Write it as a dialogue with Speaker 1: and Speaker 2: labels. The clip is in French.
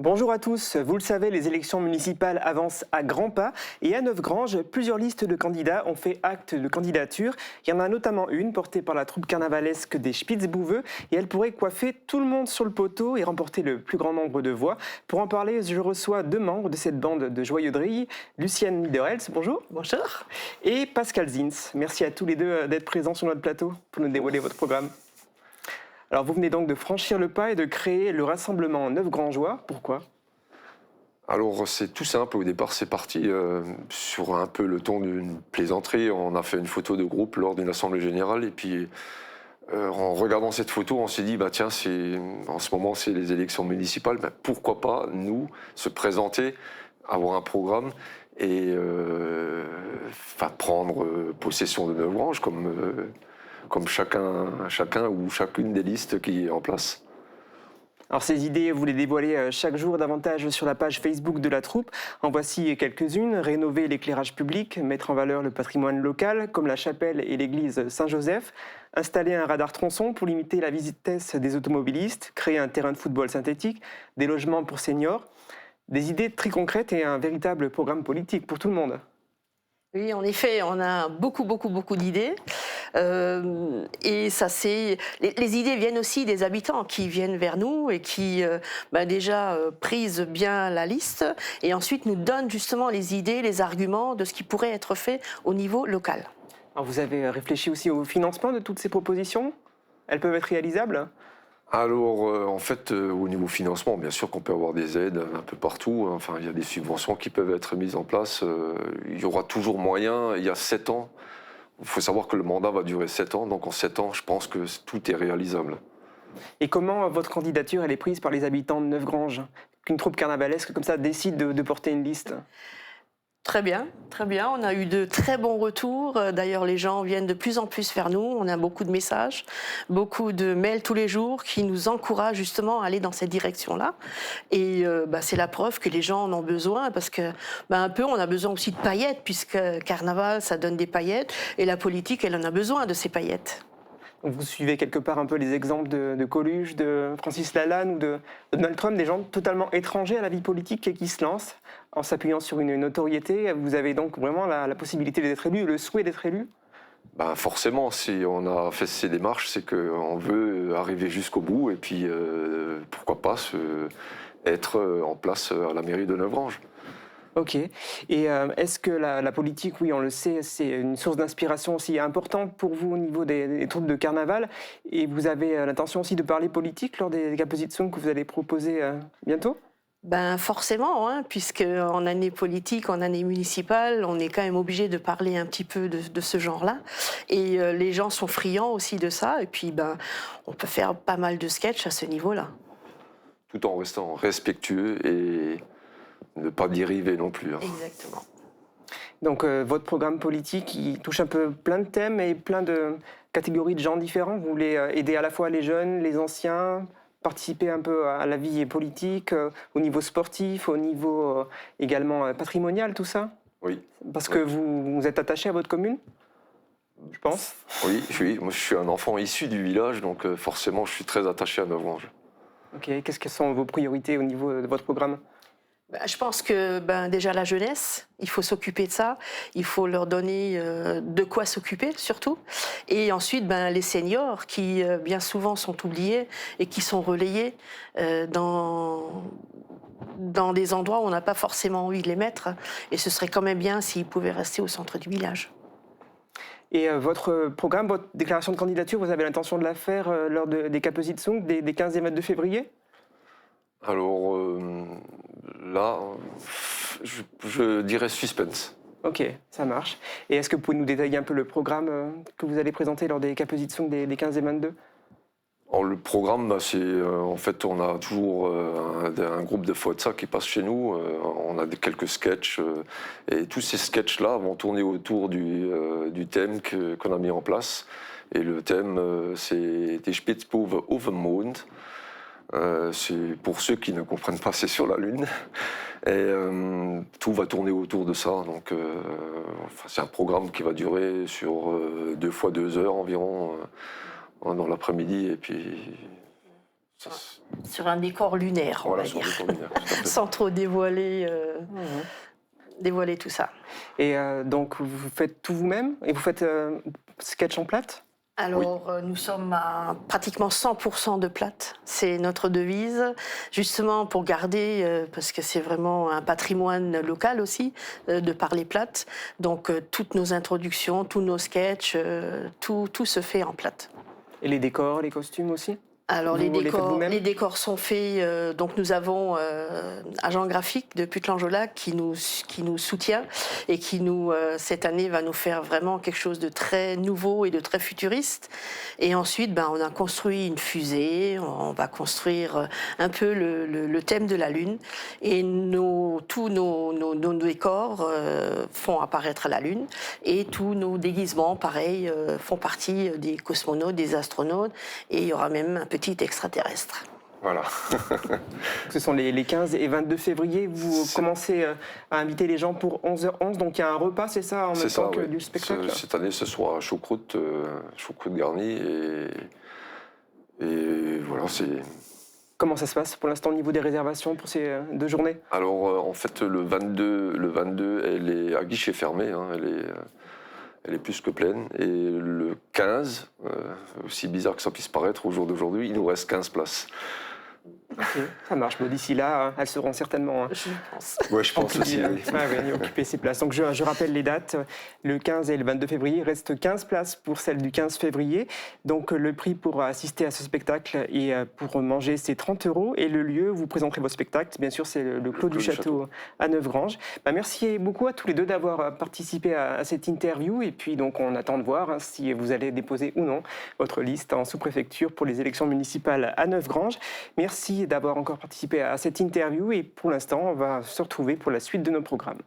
Speaker 1: Bonjour à tous, vous le savez, les élections municipales avancent à grands pas et à Neufgrange, plusieurs listes de candidats ont fait acte de candidature. Il y en a notamment une portée par la troupe carnavalesque des Spitzbouveux et elle pourrait coiffer tout le monde sur le poteau et remporter le plus grand nombre de voix. Pour en parler, je reçois deux membres de cette bande de joyeux drilles, Lucienne Niederels, bonjour.
Speaker 2: Bonjour.
Speaker 1: Et Pascal Zins. Merci à tous les deux d'être présents sur notre plateau pour nous dévoiler votre programme. Alors vous venez donc de franchir le pas et de créer le rassemblement Neufgrangeois. Pourquoi ?
Speaker 3: Alors c'est tout simple, au départ c'est parti sur un peu le ton d'une plaisanterie. On a fait une photo de groupe lors d'une assemblée générale et puis en regardant cette photo on s'est dit bah tiens en ce moment c'est les élections municipales, bah, pourquoi pas nous se présenter, avoir un programme et prendre possession de Neufgrange comme chacun ou chacune des listes qui est en place.
Speaker 1: Alors ces idées, vous les dévoilez chaque jour davantage sur la page Facebook de la troupe. En voici quelques-unes. Rénover l'éclairage public, mettre en valeur le patrimoine local, comme la chapelle et l'église Saint-Joseph, installer un radar tronçon pour limiter la vitesse des automobilistes, créer un terrain de football synthétique, des logements pour seniors. Des idées très concrètes et un véritable programme politique pour tout le monde.
Speaker 2: Oui, en effet, on a beaucoup d'idées. Et ça, les idées viennent aussi des habitants qui viennent vers nous et qui déjà prisent bien la liste et ensuite nous donnent justement les idées, les arguments de ce qui pourrait être fait au niveau local.
Speaker 1: Alors vous avez réfléchi aussi au financement de toutes ces propositions ? Elles peuvent être réalisables ?
Speaker 3: Alors, au niveau financement, bien sûr qu'on peut avoir des aides un peu partout. Enfin, il y a des subventions qui peuvent être mises en place. Il y aura toujours moyen. Il y a 7 ans. Il faut savoir que le mandat va durer 7 ans. Donc, en 7 ans, je pense que tout est réalisable.
Speaker 1: Et comment votre candidature elle est prise par les habitants de Neufgrange ? Qu'une troupe carnavalesque comme ça décide de porter une liste ?
Speaker 2: Très bien. On a eu de très bons retours. D'ailleurs, les gens viennent de plus en plus vers nous. On a beaucoup de messages, beaucoup de mails tous les jours qui nous encouragent justement à aller dans cette direction-là. Et c'est la preuve que les gens en ont besoin parce que, on a besoin aussi de paillettes puisque carnaval, ça donne des paillettes et la politique, elle en a besoin de ces paillettes.
Speaker 1: Vous suivez quelque part un peu les exemples de Coluche, de Francis Lalanne ou de Donald Trump, des gens totalement étrangers à la vie politique et qui se lancent en s'appuyant sur une notoriété. Vous avez donc vraiment la possibilité d'être élu, le souhait d'être élu ?
Speaker 3: Forcément, si on a fait ces démarches, c'est qu'on veut arriver jusqu'au bout et puis pourquoi pas être en place à la mairie de Neufgrange.
Speaker 1: Ok. Et est-ce que la politique, oui, on le sait, c'est une source d'inspiration aussi importante pour vous au niveau des troupes de carnaval. Et vous avez l'intention aussi de parler politique lors des Capesitzung que vous allez proposer bientôt ?
Speaker 2: Forcément, puisque en année politique, en année municipale, on est quand même obligé de parler un petit peu de ce genre-là. Et les gens sont friands aussi de ça. Et puis, on peut faire pas mal de sketchs à ce niveau-là.
Speaker 3: Tout en restant respectueux et ne pas dériver non plus.
Speaker 2: Exactement.
Speaker 1: Donc votre programme politique, il touche un peu plein de thèmes et plein de catégories de gens différents. Vous voulez aider à la fois les jeunes, les anciens, participer un peu à la vie politique, au niveau sportif, au niveau également patrimonial, tout ça ?
Speaker 3: Oui.
Speaker 1: Parce que vous êtes attaché à votre commune, je pense ?
Speaker 3: Oui, moi je suis un enfant issu du village, donc forcément je suis très attaché à Neufgrange.
Speaker 1: Ok, qu'est-ce que sont vos priorités au niveau de votre programme ?
Speaker 2: Je pense que déjà la jeunesse, il faut s'occuper de ça, il faut leur donner de quoi s'occuper surtout. Et ensuite les seniors qui bien souvent sont oubliés et qui sont relayés dans des endroits où on n'a pas forcément envie de les mettre. Et ce serait quand même bien s'ils pouvaient rester au centre du village.
Speaker 1: Et votre programme, votre déclaration de candidature, vous avez l'intention de la faire lors des Capesitzung, des 15 et 22 février ?
Speaker 3: Alors là, je dirais suspense.
Speaker 1: Ok, ça marche. Et est-ce que vous pouvez nous détailler un peu le programme que vous allez présenter lors des Capesitzung des 15 et 22 ?
Speaker 3: Alors, le programme, c'est en fait, on a toujours un groupe de FOTSA qui passe chez nous. On a quelques sketchs et tous ces sketchs-là vont tourner autour du thème qu'on a mis en place. Et le thème, c'est Die Spitzbuben auf dem Mond. C'est pour ceux qui ne comprennent pas, c'est sur la Lune. Et tout va tourner autour de ça. Donc, c'est un programme qui va durer sur 2 fois 2 heures environ dans l'après-midi. Et puis,
Speaker 2: Sur un décor lunaire, on
Speaker 3: Voilà,
Speaker 2: va
Speaker 3: sur
Speaker 2: dire.
Speaker 3: le décor lunaire, tout à fait.
Speaker 2: Sans trop dévoiler, dévoiler tout ça.
Speaker 1: Et donc, vous faites tout vous-même et vous faites sketch en plate?
Speaker 2: Alors, nous sommes à pratiquement 100% de plate. C'est notre devise, justement pour garder, parce que c'est vraiment un patrimoine local aussi, de parler plate. Donc, toutes nos introductions, tous nos sketchs, tout se fait en plate.
Speaker 1: Et les décors, les costumes aussi?
Speaker 2: Alors,
Speaker 1: Vous les faites vous-même?
Speaker 2: les décors sont faits. Donc, nous avons agent graphique de Puttelangeaulac qui nous soutient et qui cette année, va nous faire vraiment quelque chose de très nouveau et de très futuriste. Et ensuite, on a construit une fusée. On va construire un peu le thème de la Lune. Et tous nos décors font apparaître la Lune. Et tous nos déguisements, pareil, font partie des cosmonautes, des astronautes. Et il y aura même un petit extraterrestre.
Speaker 3: Voilà.
Speaker 1: Ce sont les 15 et 22 février. Vous commencez à inviter les gens pour 11h11. Donc il y a un repas, c'est ça, en même temps que du spectacle?
Speaker 3: Cette année, ce sera choucroute garnie. Et voilà, c'est...
Speaker 1: Comment ça se passe pour l'instant au niveau des réservations pour ces 2 journées?
Speaker 3: Alors, en fait, le 22, elle est à guichet fermé. Hein, elle est plus que pleine. Et le 15, aussi bizarre que ça puisse paraître, au jour d'aujourd'hui, il nous reste 15 places.
Speaker 1: Ok, ça marche. Bon, d'ici là, elles seront certainement
Speaker 2: Je pense.
Speaker 3: Ouais, je pense aussi. Oui.
Speaker 1: occuper ces places. Donc je rappelle les dates. Le 15 et le 22 février, il reste 15 places pour celle du 15 février. Donc le prix pour assister à ce spectacle et pour manger, c'est 30 €. Et le lieu où vous présenterez vos spectacles, bien sûr, c'est le Clos du Château à Neuvrange. Merci beaucoup à tous les deux d'avoir participé à cette interview. Et puis donc on attend de voir si vous allez déposer ou non votre liste en sous-préfecture pour les élections municipales à Neuvrange. Merci d'avoir encore participé à cette interview et pour l'instant, on va se retrouver pour la suite de nos programmes.